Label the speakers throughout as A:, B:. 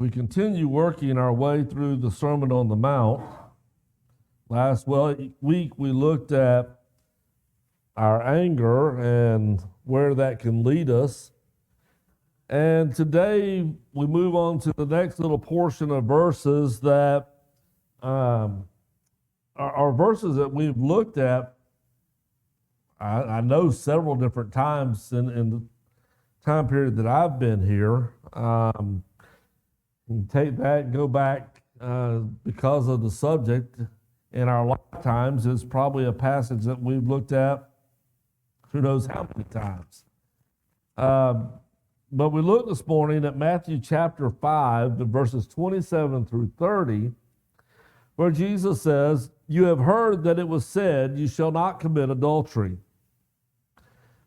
A: We continue working our way through the Sermon on the Mount. Last week we looked at our anger and where that can lead us. And today we move on to the next little portion of verses that are verses that we've looked at, I know, several different times in the time period that I've been here. You take that and go back because of the subject in our lifetimes. It's probably a passage that we've looked at who knows how many times. But we looked this morning at Matthew chapter 5, verses 27 through 30, where Jesus says, "You have heard that it was said, 'You shall not commit adultery.'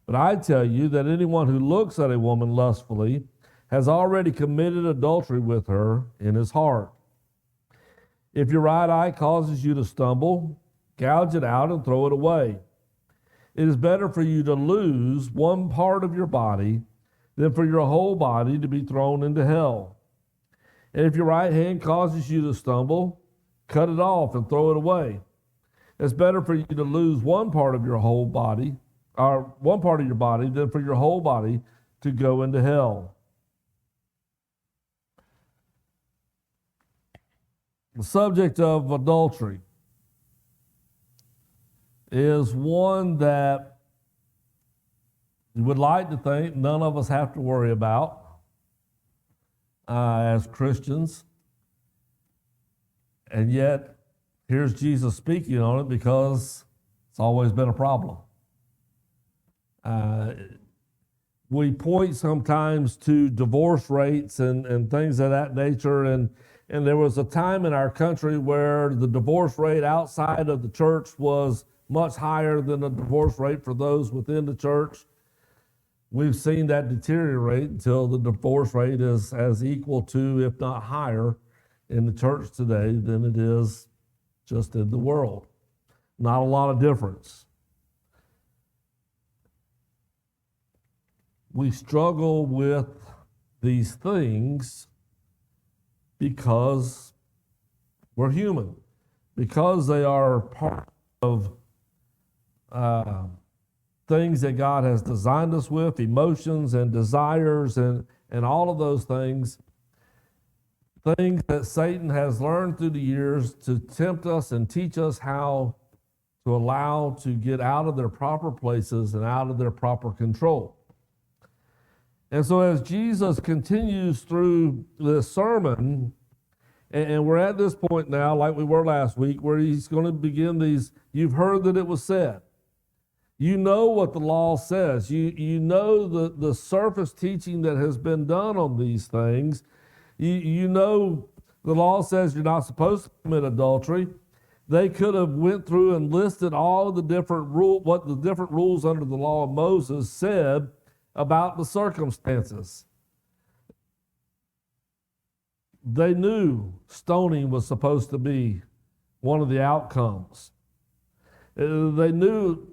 A: But I tell you that anyone who looks at a woman lustfully has already committed adultery with her in his heart. If your right eye causes you to stumble, gouge it out and throw it away. It is better for you to lose one part of your body than for your whole body to be thrown into hell. And if your right hand causes you to stumble, cut it off and throw it away. It's better for you to lose one part of your whole body, or one part of your body, than for your whole body to go into hell." The subject of adultery is one that you would like to think none of us have to worry about as Christians. And yet, here's Jesus speaking on it because it's always been a problem. We point sometimes to divorce rates and things of that nature, and there was a time in our country where the divorce rate outside of the church was much higher than the divorce rate for those within the church. We've seen that deteriorate until the divorce rate is as equal to, if not higher, in the church today than it is just in the world. Not a lot of difference. We struggle with these things because we're human, because they are part of things that God has designed us with, emotions and desires and all of those things that Satan has learned through the years to tempt us and teach us how to allow to get out of their proper places and out of their proper control. And so as Jesus continues through this sermon, and we're at this point now, like we were last week, where he's going to begin these, you've heard that it was said. You know what the law says. You know the surface teaching that has been done on these things. You know the law says you're not supposed to commit adultery. They could have went through and listed all of the different what the different rules under the law of Moses said about the circumstances. They knew stoning was supposed to be one of the outcomes. They knew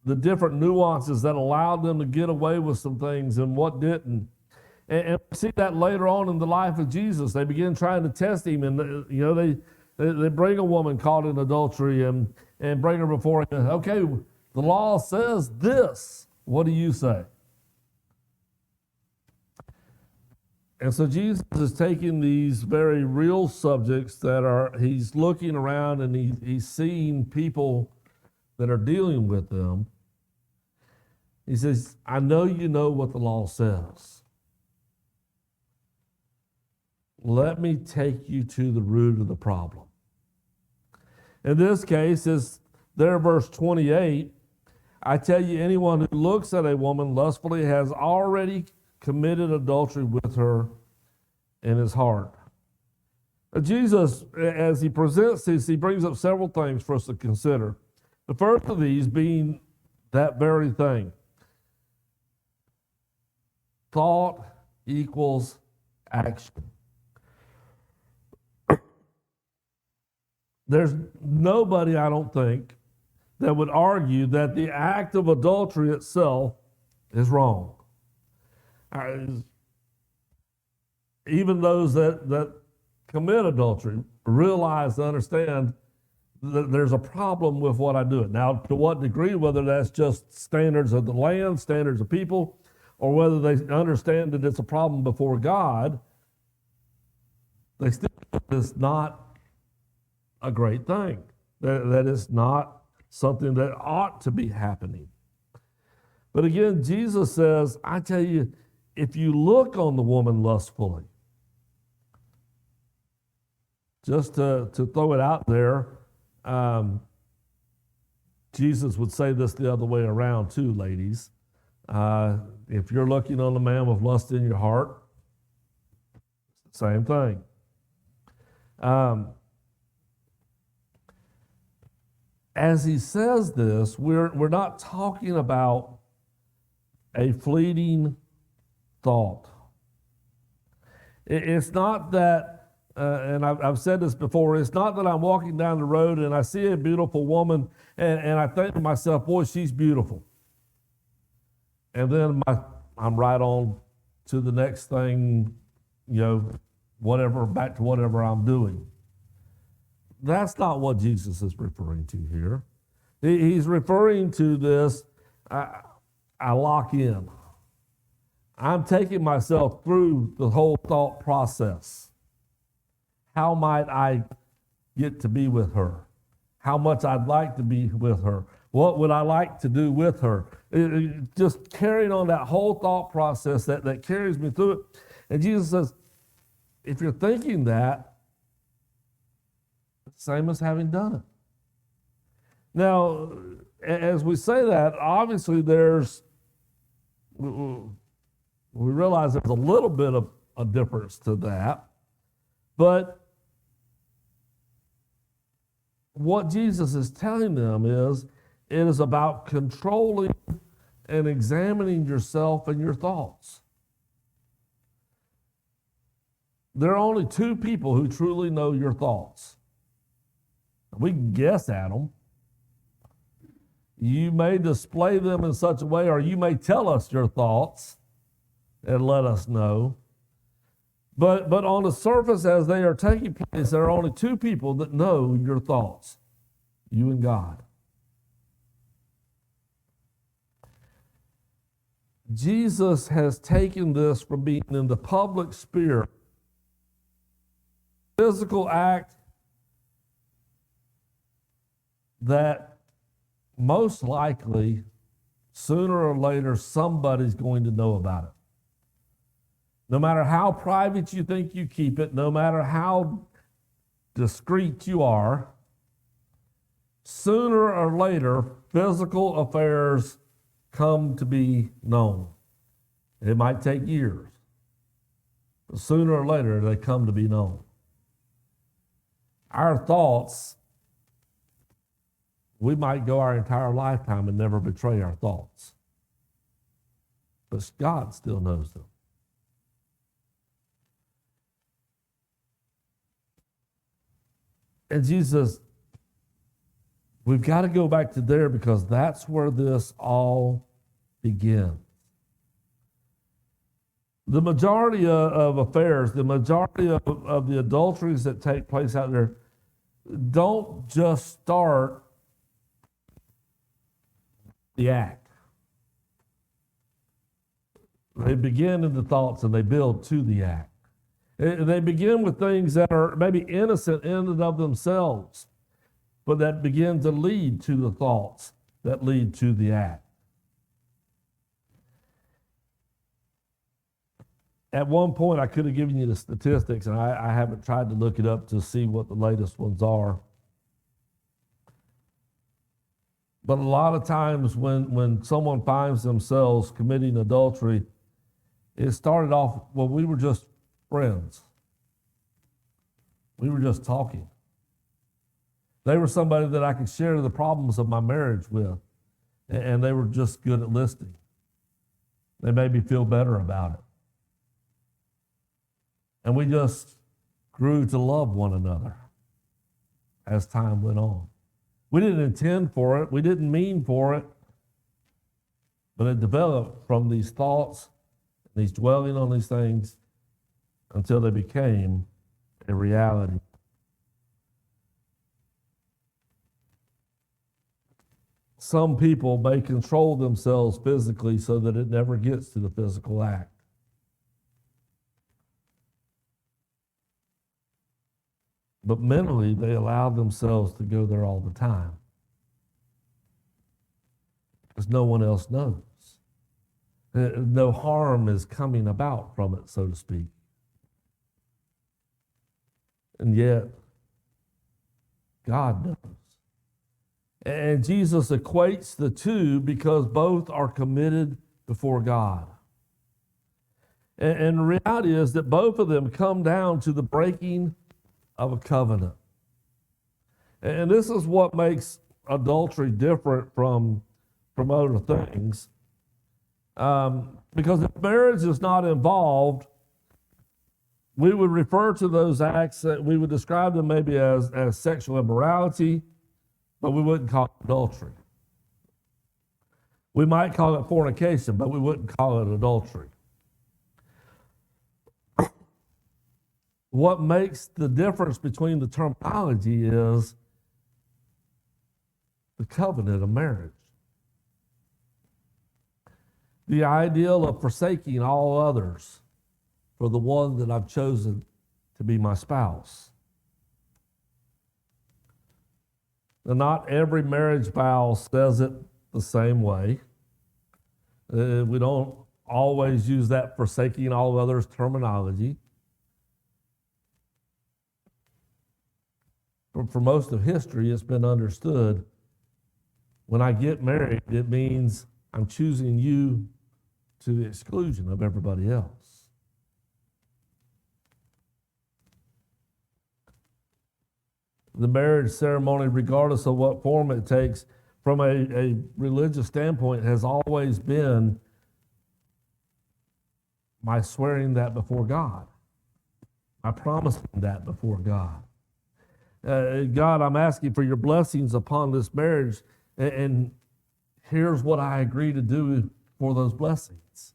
A: the different nuances that allowed them to get away with some things and what didn't. And we see that later on in the life of Jesus. They begin trying to test him, and they bring a woman caught in adultery and bring her before him. Okay, the law says this. What do you say? And so Jesus is taking these very real subjects he's looking around and he's seeing people that are dealing with them. He says, I know you know what the law says. Let me take you to the root of the problem. In this case, is there, verse 28, I tell you, anyone who looks at a woman lustfully has already committed adultery with her in his heart. Jesus, as he presents this, he brings up several things for us to consider. The first of these being that very thing. Thought equals action. There's nobody, I don't think, that would argue that the act of adultery itself is wrong. even those that commit adultery realize and understand that there's a problem with what I do. Now, to what degree, whether that's just standards of the land, standards of people, or whether they understand that it's a problem before God, they still it's not a great thing. That is not something that ought to be happening. But again, Jesus says, I tell you, if you look on the woman lustfully, just to throw it out there, Jesus would say this the other way around too, ladies. If you're looking on a man with lust in your heart, same thing. As he says this, we're not talking about a fleeting thought. It's not that, and I've said this before, it's not that I'm walking down the road and I see a beautiful woman and I think to myself, boy, she's beautiful. And then I'm right on to the next thing, back to whatever I'm doing. That's not what Jesus is referring to here. He's referring to this, I lock in. I'm taking myself through the whole thought process. How might I get to be with her? How much I'd like to be with her? What would I like to do with her? Just carrying on that whole thought process that carries me through it. And Jesus says, if you're thinking that, it's the same as having done it. Now, as we say that, obviously we realize there's a little bit of a difference to that. But what Jesus is telling them is, it is about controlling and examining yourself and your thoughts. There are only two people who truly know your thoughts. We can guess at them. You may display them in such a way, or you may tell us your thoughts and let us know. But on the surface, as they are taking place, there are only two people that know your thoughts, you and God. Jesus has taken this from being in the public sphere, physical act that most likely, sooner or later, somebody's going to know about it. No matter how private you think you keep it, no matter how discreet you are, sooner or later, physical affairs come to be known. It might take years, but sooner or later, they come to be known. Our thoughts, we might go our entire lifetime and never betray our thoughts, but God still knows them. And Jesus, we've got to go back to there because that's where this all begins. The majority of affairs, the majority of the adulteries that take place out there don't just start the act. They begin in the thoughts and they build to the act. They begin with things that are maybe innocent in and of themselves, but that begin to lead to the thoughts that lead to the act. At one point, I could have given you the statistics, and I haven't tried to look it up to see what the latest ones are. But a lot of times when someone finds themselves committing adultery, it started off, well, we were just friends. We were just talking. They were somebody that I could share the problems of my marriage with, and they were just good at listening. They made me feel better about it. And we just grew to love one another as time went on. We didn't intend for it. We didn't mean for it. But it developed from these thoughts, these dwelling on these things, until they became a reality. Some people may control themselves physically so that it never gets to the physical act. But mentally, they allow themselves to go there all the time because no one else knows. No harm is coming about from it, so to speak. And yet, God knows. And Jesus equates the two because both are committed before God. And the reality is that both of them come down to the breaking of a covenant. And this is what makes adultery different from other things. Because if marriage is not involved, we would refer to those acts, that we would describe them maybe as sexual immorality, but we wouldn't call it adultery. We might call it fornication, but we wouldn't call it adultery. What makes the difference between the terminology is the covenant of marriage. The ideal of forsaking all others for the one that I've chosen to be my spouse. Now, not every marriage vow says it the same way. We don't always use that forsaking all others terminology. But for most of history, it's been understood when I get married, it means I'm choosing you to the exclusion of everybody else. The marriage ceremony, regardless of what form it takes, from a religious standpoint, has always been my swearing that before God, my promising that before God. God, I'm asking for your blessings upon this marriage, and here's what I agree to do for those blessings.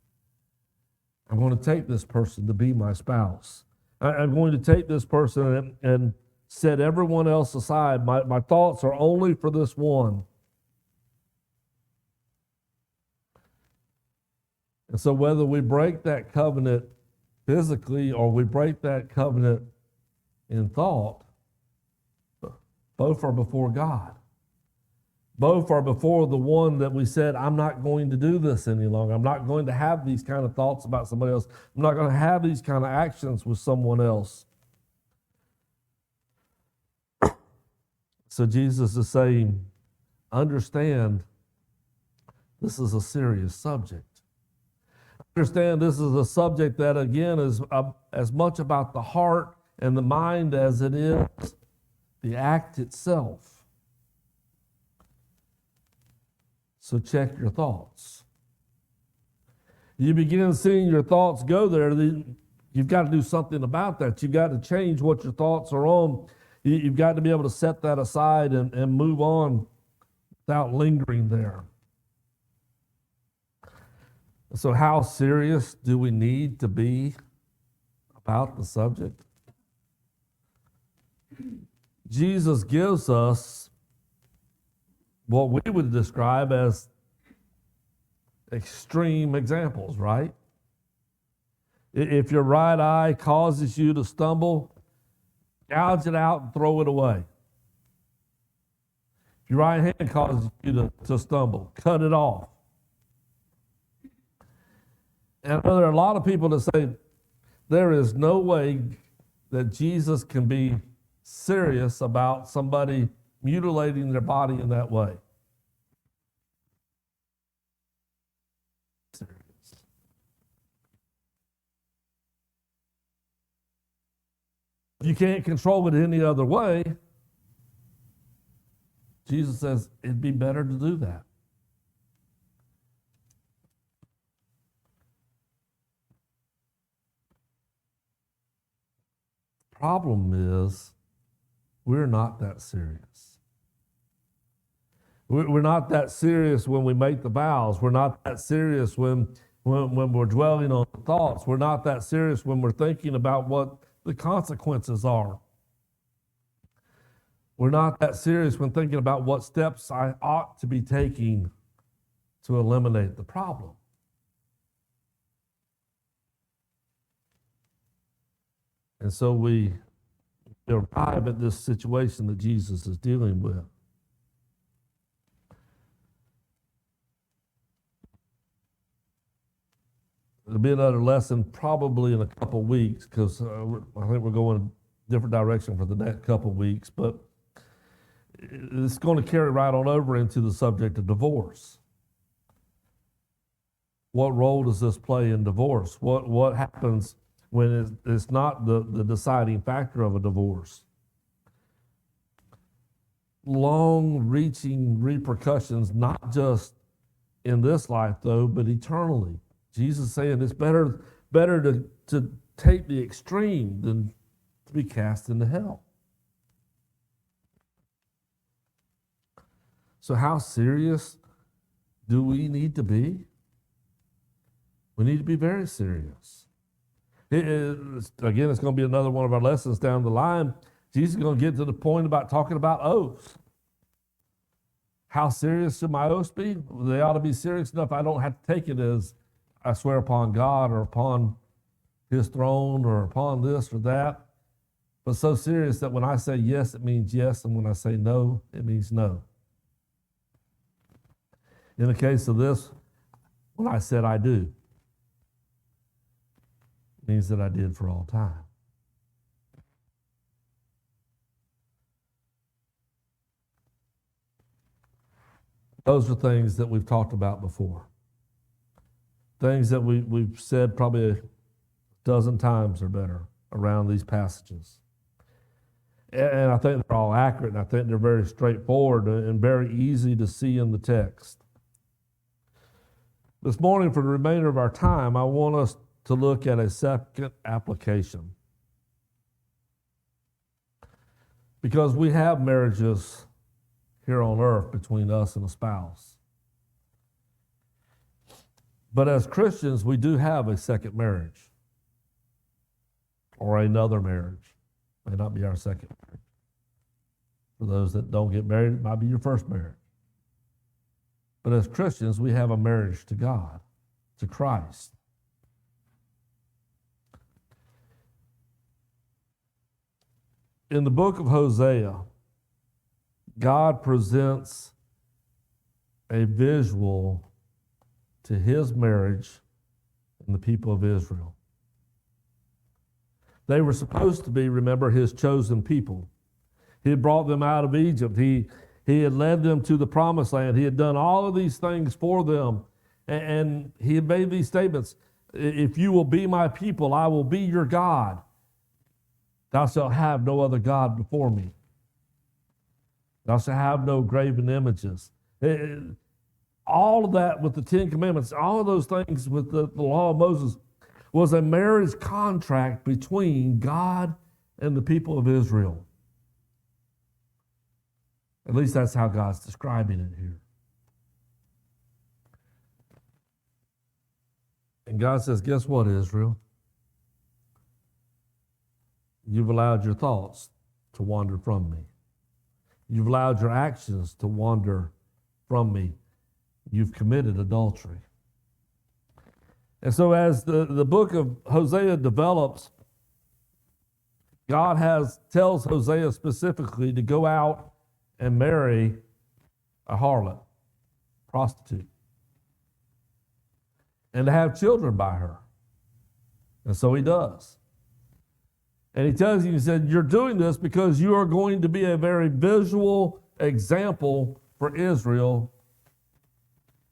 A: I'm going to take this person to be my spouse. I'm going to take this person and set everyone else aside. My thoughts are only for this one. And so whether we break that covenant physically or we break that covenant in thought, both are before God. Both are before the one that we said, I'm not going to do this any longer. I'm not going to have these kind of thoughts about somebody else. I'm not going to have these kind of actions with someone else. So Jesus is saying, understand this is a serious subject. Understand this is a subject that, again, is as much about the heart and the mind as it is the act itself. So check your thoughts. You begin seeing your thoughts go there, you've got to do something about that. You've got to change what your thoughts are on. You've got to be able to set that aside and move on without lingering there. So how serious do we need to be about the subject? Jesus gives us what we would describe as extreme examples, right? If your right eye causes you to stumble, gouge it out and throw it away. If your right hand causes you to stumble, cut it off. And I know there are a lot of people that say there is no way that Jesus can be serious about somebody mutilating their body in that way. Serious. If you can't control it any other way, Jesus says it'd be better to do that. Problem is, we're not that serious. We're not that serious when we make the vows. We're not that serious when when we're dwelling on thoughts. We're not that serious when we're thinking about what the consequences are. We're not that serious when thinking about what steps I ought to be taking to eliminate the problem. And so we arrive at this situation that Jesus is dealing with. There'll be another lesson probably in a couple of weeks, because I think we're going a different direction for the next couple of weeks, but it's going to carry right on over into the subject of divorce. What role does this play in divorce? What happens when it's not the deciding factor of a divorce? Long-reaching repercussions, not just in this life, though, but eternally. Jesus is saying it's better to take the extreme than to be cast into hell. So how serious do we need to be? We need to be very serious. It's going to be another one of our lessons down the line. Jesus is going to get to the point about talking about oaths. How serious should my oaths be? They ought to be serious enough I don't have to take it as I swear upon God or upon his throne or upon this or that, but so serious that when I say yes, it means yes, and when I say no, it means no. In the case of this, when I said I do, it means that I did for all time. Those are things that we've talked about before. Things that we've said probably a dozen times or better around these passages. And I think they're all accurate, and I think they're very straightforward and very easy to see in the text. This morning, for the remainder of our time, I want us to look at a second application. Because we have marriages here on earth between us and a spouse. But as Christians, we do have a second marriage or another marriage. It may not be our second marriage. For those that don't get married, it might be your first marriage. But as Christians, we have a marriage to God, to Christ. In the book of Hosea, God presents a visual to his marriage and the people of Israel. They were supposed to be, remember, his chosen people. He had brought them out of Egypt. He had led them to the promised land. He had done all of these things for them. And he had made these statements. If you will be my people, I will be your God. Thou shalt have no other God before me. Thou shalt have no graven images. All of that with the Ten Commandments, all of those things with the law of Moses was a marriage contract between God and the people of Israel. At least that's how God's describing it here. And God says, guess what, Israel? You've allowed your thoughts to wander from me. You've allowed your actions to wander from me. You've committed adultery. And so as the book of Hosea develops, God tells Hosea specifically to go out and marry a harlot, prostitute, and to have children by her. And so he does. And he tells you, he said, you're doing this because you are going to be a very visual example for Israel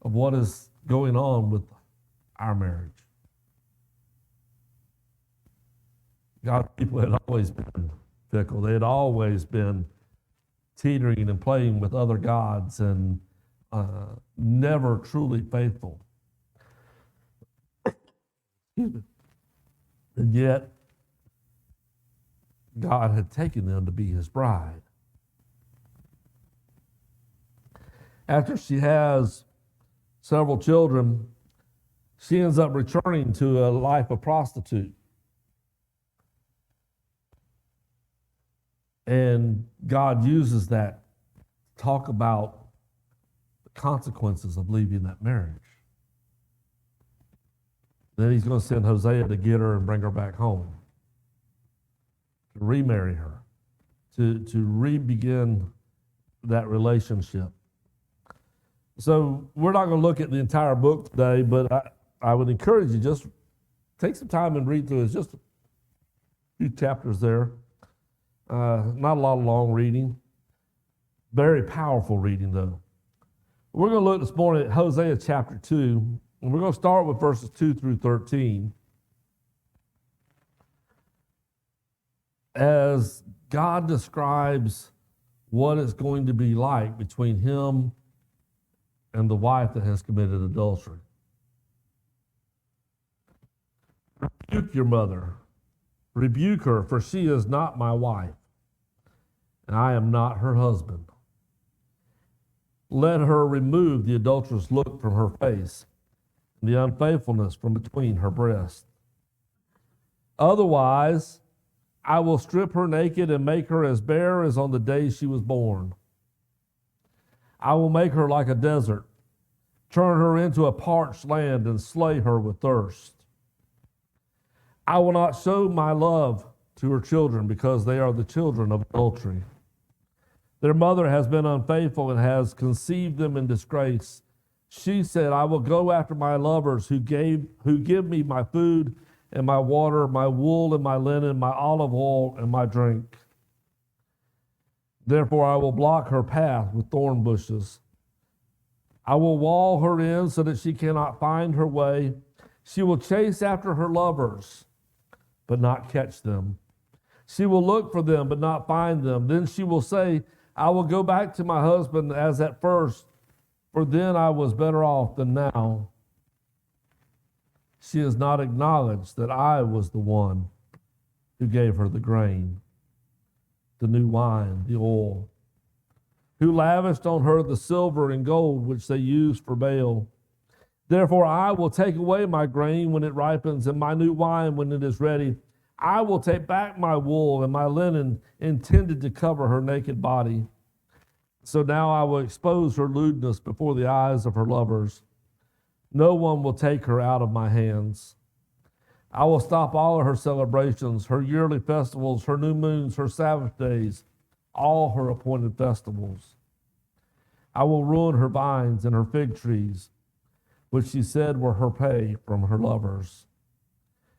A: of what is going on with our marriage. God's people had always been fickle. They had always been teetering and playing with other gods and never truly faithful. And yet, God had taken them to be his bride. After she has several children, She ends up returning to a life of prostitute. And God uses that to talk about the consequences of leaving that marriage. Then he's going to send Hosea to get her and bring her back home, to remarry her, to re-begin that relationship. So we're not going to look at the entire book today, but I would encourage you, just take some time and read through it. It's just a few chapters there. Not a lot of long reading. Very powerful reading, though. We're going to look this morning at Hosea chapter 2, and we're going to start with verses 2 through 13. As God describes what it's going to be like between him and the wife that has committed adultery. Rebuke your mother. Rebuke her, for she is not my wife, and I am not her husband. Let her remove the adulterous look from her face, and the unfaithfulness from between her breasts. Otherwise, I will strip her naked and make her as bare as on the day she was born. I will make her like a desert, turn her into a parched land, and slay her with thirst. I will not show my love to her children, because they are the children of adultery. Their mother has been unfaithful and has conceived them in disgrace. She said, I will go after my lovers who give me my food and my water, my wool and my linen, my olive oil and my drink. Therefore I will block her path with thorn bushes. I will wall her in so that she cannot find her way. She will chase after her lovers, but not catch them. She will look for them, but not find them. Then she will say, I will go back to my husband as at first, for then I was better off than now. She has not acknowledged that I was the one who gave her the grain, the new wine, the oil, who lavished on her the silver and gold which they used for Baal. Therefore I will take away my grain when it ripens, and my new wine when it is ready. I will take back my wool and my linen intended to cover her naked body. So now I will expose her lewdness before the eyes of her lovers. No one will take her out of my hands. I will stop all of her celebrations, her yearly festivals, her new moons, her Sabbath days, all her appointed festivals. I will ruin her vines and her fig trees, which she said were her pay from her lovers.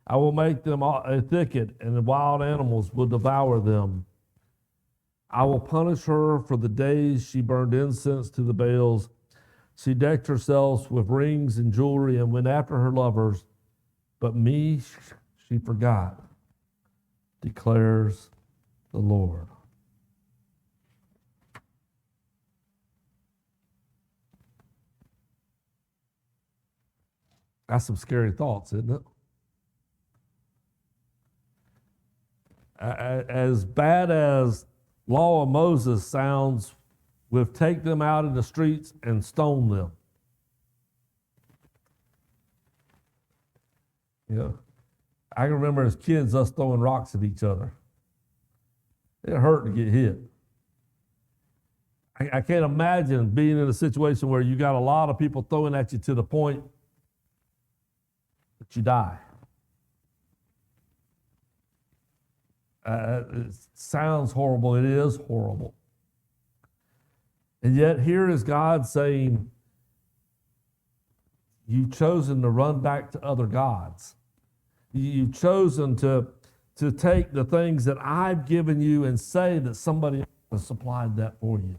A: I will make them a thicket, and the wild animals will devour them. I will punish her for the days she burned incense to the Baals. She decked herself with rings and jewelry and went after her lovers, but me she forgot, declares the Lord. That's some scary thoughts, isn't it? As bad as law of Moses sounds with take them out in the streets and stone them. You know, I can remember as kids us throwing rocks at each other. It hurt to get hit. I can't imagine being in a situation where you got a lot of people throwing at you to the point that you die. It sounds horrible. It is horrible. And yet here is God saying, you've chosen to run back to other gods. You've chosen to take the things that I've given you and say that somebody else has supplied that for you.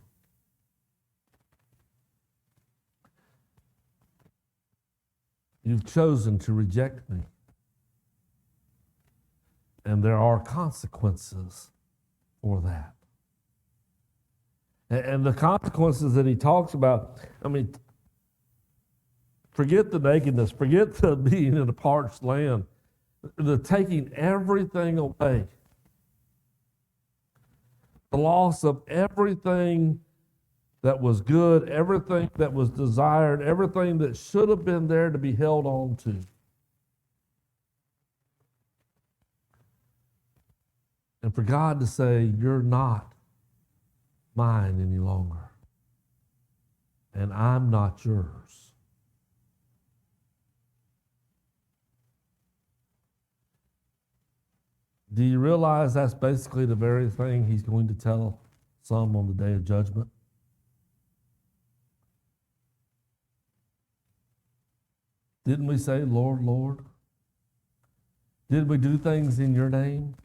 A: You've chosen to reject me. And there are consequences for that. And the consequences that he talks about, I mean, forget the nakedness, forget the being in a parched land, the taking everything away, the loss of everything that was good, everything that was desired, everything that should have been there to be held on to. And for God to say, you're not mine any longer, and I'm not yours. Do you realize that's basically the very thing he's going to tell some on the day of judgment? Didn't we say, Lord, Lord? Did we do things in your name?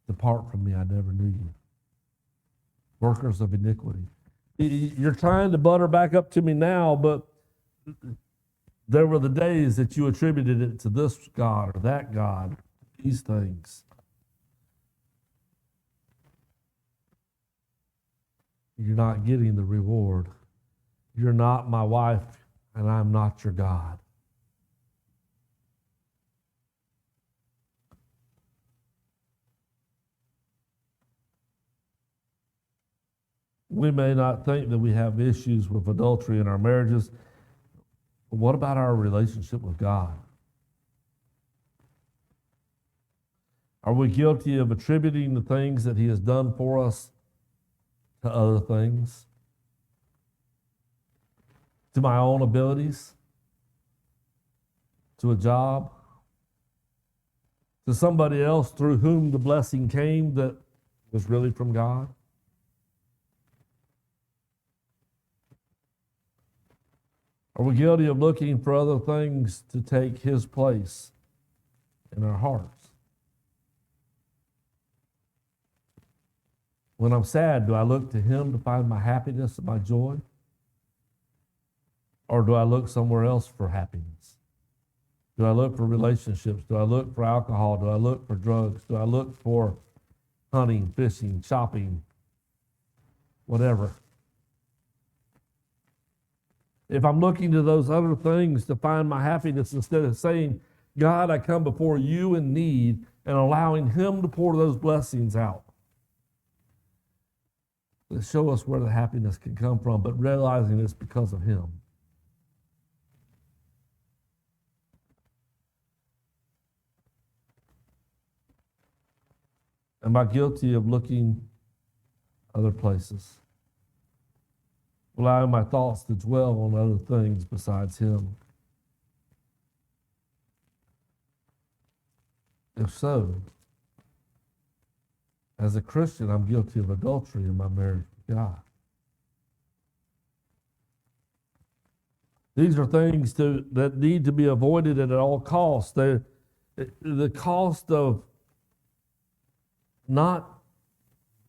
A: Depart from me, I never knew you. Workers of iniquity. You're trying to butter back up to me now, but there were the days that you attributed it to this God or that God, these things. You're not getting the reward. You're not my wife, and I'm not your God. We may not think that we have issues with adultery in our marriages, but what about our relationship with God? Are we guilty of attributing the things that he has done for us to other things? To my own abilities? To a job? To somebody else through whom the blessing came that was really from God? Are we guilty of looking for other things to take his place in our hearts? When I'm sad, do I look to him to find my happiness and my joy? Or do I look somewhere else for happiness? Do I look for relationships? Do I look for alcohol? Do I look for drugs? Do I look for hunting, fishing, shopping, whatever? If I'm looking to those other things to find my happiness instead of saying, God, I come before you in need, and allowing him to pour those blessings out, to show us where the happiness can come from, but realizing it's because of him. Am I guilty of looking other places? Allowing my thoughts to dwell on other things besides him? If so, as a Christian, I'm guilty of adultery in my marriage with God. These are things that need to be avoided at all costs. The cost of not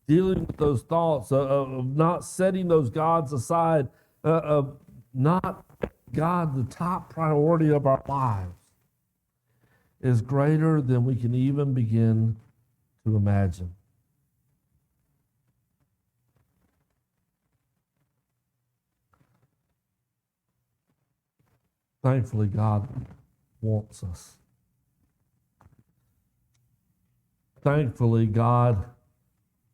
A: dealing with those thoughts, of not setting those gods aside, of not God the top priority of our lives, is greater than we can even begin to imagine. Thankfully, God wants us. Thankfully, God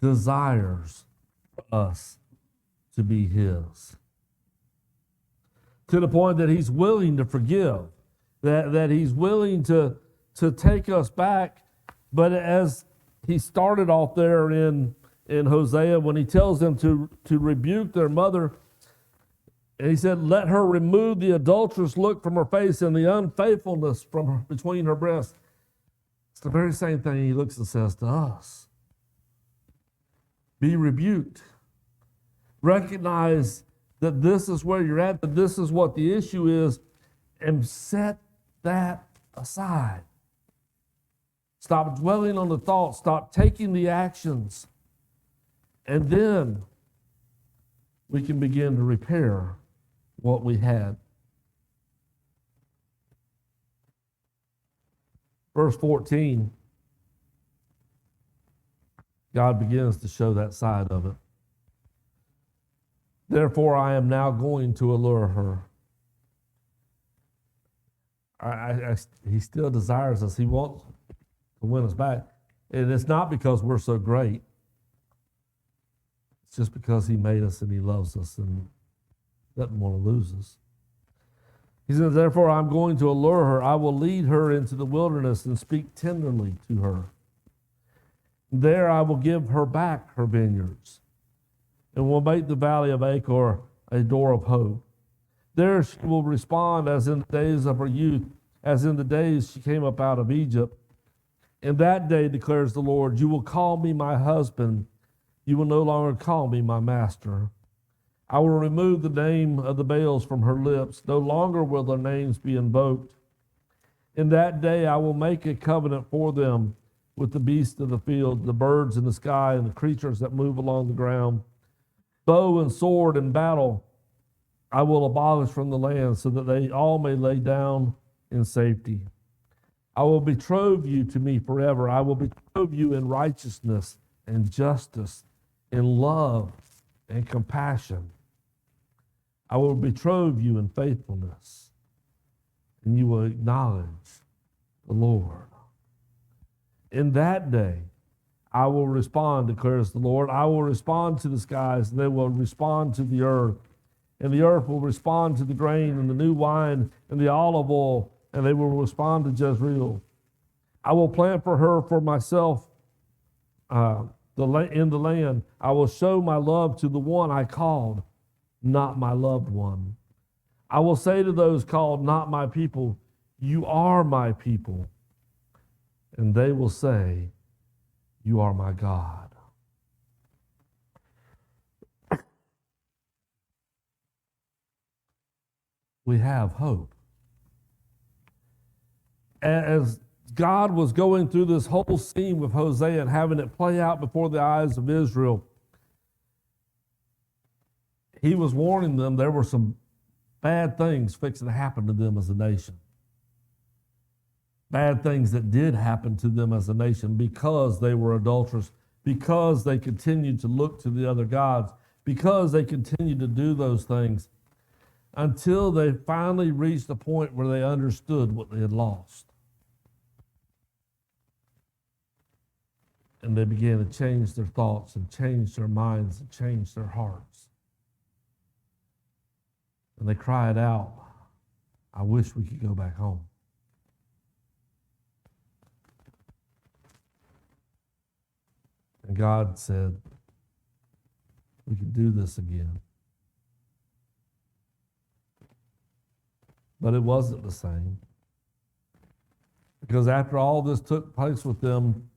A: desires us to be his. To the point that he's willing to forgive, that he's willing to take us back. But as he started off there in Hosea, when he tells them to rebuke their mother, and he said, let her remove the adulterous look from her face and the unfaithfulness from between her breasts. It's the very same thing he looks and says to us. Be rebuked. Recognize that this is where you're at, that this is what the issue is, and set that aside. Stop dwelling on the thoughts. Stop taking the actions. And then we can begin to repair what we had. Verse 14, God begins to show that side of it. Therefore, I am now going to allure her. He still desires us. He wants to win us back. And it's not because we're so great. It's just because he made us and he loves us and doesn't want to lose us. He says, therefore, I'm going to allure her. I will lead her into the wilderness and speak tenderly to her. There I will give her back her vineyards and will make the valley of Achor a door of hope. There she will respond as in the days of her youth, as in the days she came up out of Egypt. In that day, declares the Lord, you will call me my husband. You will no longer call me my master. I will remove the name of the Baals from her lips. No longer will their names be invoked. In that day, I will make a covenant for them with the beasts of the field, the birds in the sky, and the creatures that move along the ground. Bow and sword and battle I will abolish from the land, so that they all may lay down in safety. I will betroth you to me forever. I will betroth you in righteousness and justice, in love and compassion. I will betroth you in faithfulness, and you will acknowledge the Lord. In that day, I will respond, declares the Lord. I will respond to the skies, and they will respond to the earth. And the earth will respond to the grain and the new wine and the olive oil, and they will respond to Jezreel. I will plant for her for myself in the land. I will show my love to the one I called, not my loved one. I will say to those called, not my people, you are my people. And they will say, you are my God. We have hope. As God was going through this whole scene with Hosea and having it play out before the eyes of Israel, he was warning them there were some bad things fixing to happen to them as a nation. Bad things that did happen to them as a nation because they were adulterous, because they continued to look to the other gods, because they continued to do those things until they finally reached the point where they understood what they had lost. And they began to change their thoughts and change their minds and change their hearts. And they cried out, I wish we could go back home. And God said, we can do this again. But it wasn't the same. Because after all this took place with them,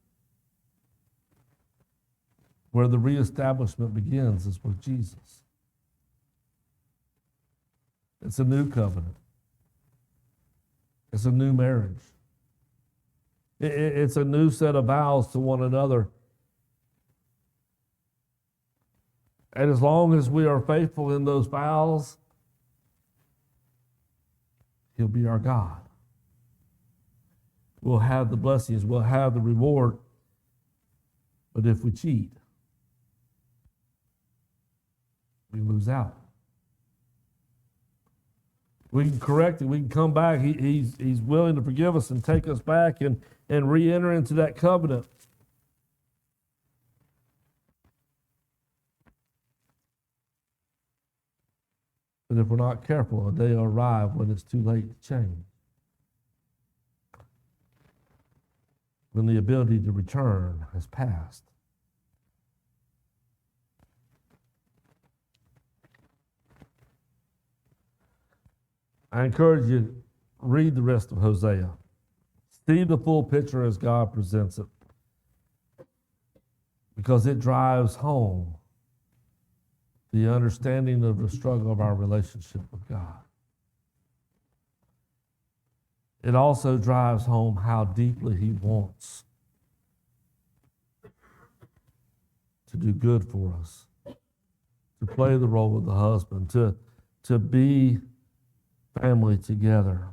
A: where the reestablishment begins is with Jesus. It's a new covenant. It's a new marriage. It's a new set of vows to one another. And as long as we are faithful in those vows, He'll be our God. We'll have the blessings. We'll have the reward. But if we cheat, we lose out. We can correct it. We can come back. He's willing to forgive us and take us back and re-enter into that covenant. But if we're not careful, a day will arrive when it's too late to change. When the ability to return has passed. I encourage you to read the rest of Hosea. See the full picture as God presents it. Because it drives home the understanding of the struggle of our relationship with God. It also drives home how deeply He wants to do good for us, to play the role of the husband, to be family together,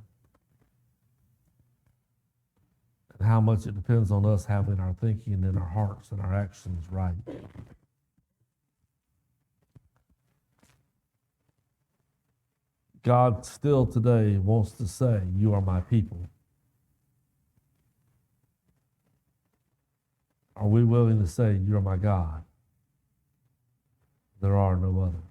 A: and how much it depends on us having our thinking and our hearts and our actions right. God still today wants to say, you are my people. Are we willing to say, you are my God? There are no others.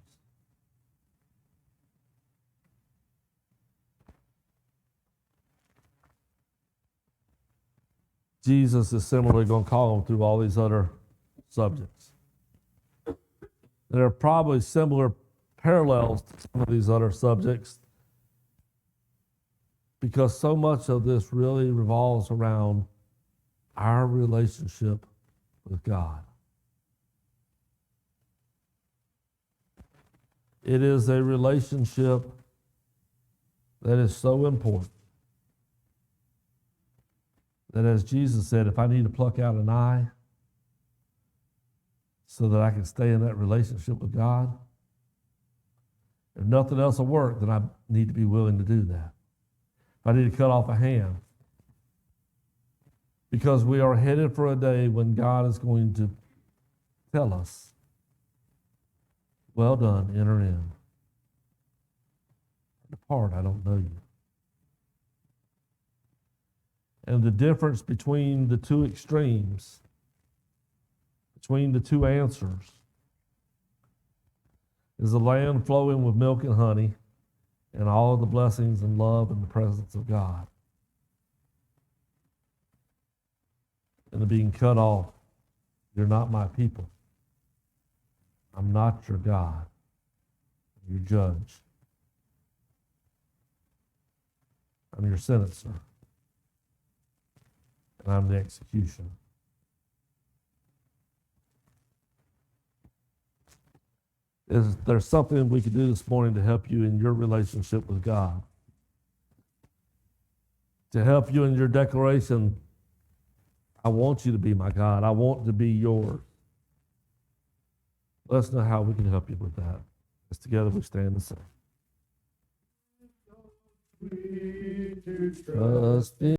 A: Jesus is similarly going to call them through all these other subjects. There are probably similar parallels to some of these other subjects because so much of this really revolves around our relationship with God. It is a relationship that is so important that, as Jesus said, if I need to pluck out an eye so that I can stay in that relationship with God, if nothing else will work, then I need to be willing to do that. If I need to cut off a hand, because we are headed for a day when God is going to tell us, well done, enter in. Depart, I don't know you. And the difference between the two extremes, between the two answers, is a land flowing with milk and honey and all of the blessings and love and the presence of God. And the being cut off, you're not my people. I'm not your God. I'm your judge. I'm your senator. And I'm the executioner. Is there something we could do this morning to help you in your relationship with God? To help you in your declaration, I want you to be my God. I want to be yours. Let us know how we can help you with that. As together we stand and sing. Trust in